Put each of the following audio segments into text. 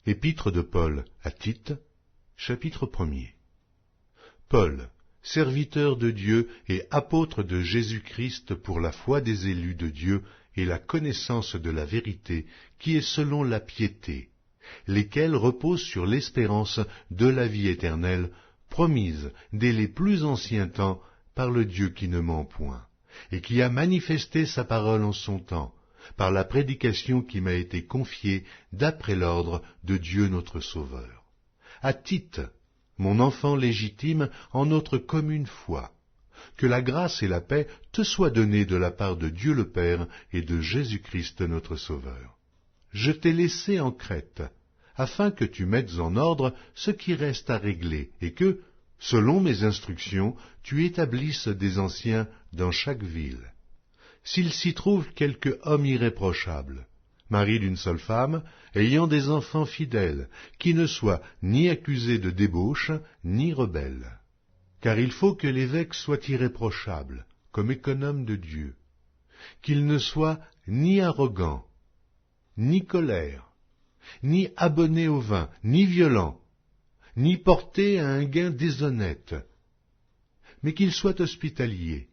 Épître de Paul à Tite, chapitre 1er. Paul, serviteur de Dieu et apôtre de Jésus-Christ pour la foi des élus de Dieu et la connaissance de la vérité qui est selon la piété, lesquels reposent sur l'espérance de la vie éternelle, promise dès les plus anciens temps par le Dieu qui ne ment point, et qui a manifesté sa parole en son temps, par la prédication qui m'a été confiée d'après l'ordre de Dieu notre Sauveur. À Tite, mon enfant légitime en notre commune foi, que la grâce et la paix te soient données de la part de Dieu le Père et de Jésus-Christ notre Sauveur. Je t'ai laissé en Crète, afin que tu mettes en ordre ce qui reste à régler, et que, selon mes instructions, tu établisses des anciens dans chaque ville. S'il s'y trouve quelque homme irréprochable, mari d'une seule femme, ayant des enfants fidèles, qui ne soit ni accusé de débauche, ni rebelle. Car il faut que l'évêque soit irréprochable, comme économe de Dieu, qu'il ne soit ni arrogant, ni colère, ni abonné au vin, ni violent, ni porté à un gain déshonnête, mais qu'il soit hospitalier,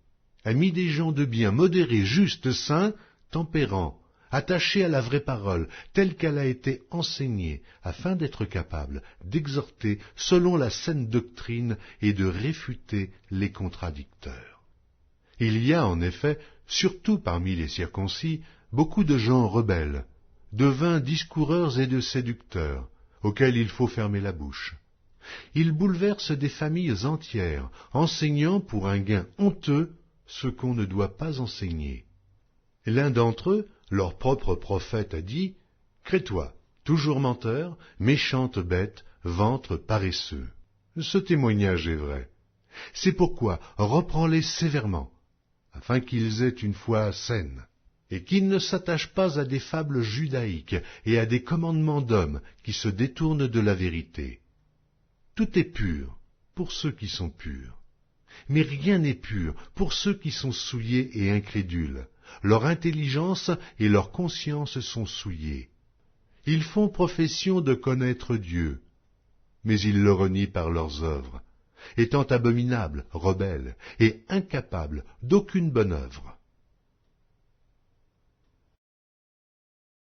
ami des gens de bien, modéré, juste, saint, tempérant, attaché à la vraie parole, telle qu'elle a été enseignée, afin d'être capable d'exhorter selon la saine doctrine et de réfuter les contradicteurs. Il y a en effet, surtout parmi les circoncis, beaucoup de gens rebelles, de vains discoureurs et de séducteurs, auxquels il faut fermer la bouche. Ils bouleversent des familles entières, enseignant pour un gain honteux ce qu'on ne doit pas enseigner. L'un d'entre eux, leur propre prophète, a dit « Crée-toi, toujours menteur, méchante bête, ventre paresseux ». Ce témoignage est vrai. C'est pourquoi reprends-les sévèrement, afin qu'ils aient une foi saine, et qu'ils ne s'attachent pas à des fables judaïques et à des commandements d'hommes qui se détournent de la vérité. Tout est pur pour ceux qui sont purs, mais rien n'est pur pour ceux qui sont souillés et incrédules. Leur intelligence et leur conscience sont souillées. Ils font profession de connaître Dieu, mais ils le renient par leurs œuvres, étant abominables, rebelles et incapables d'aucune bonne œuvre.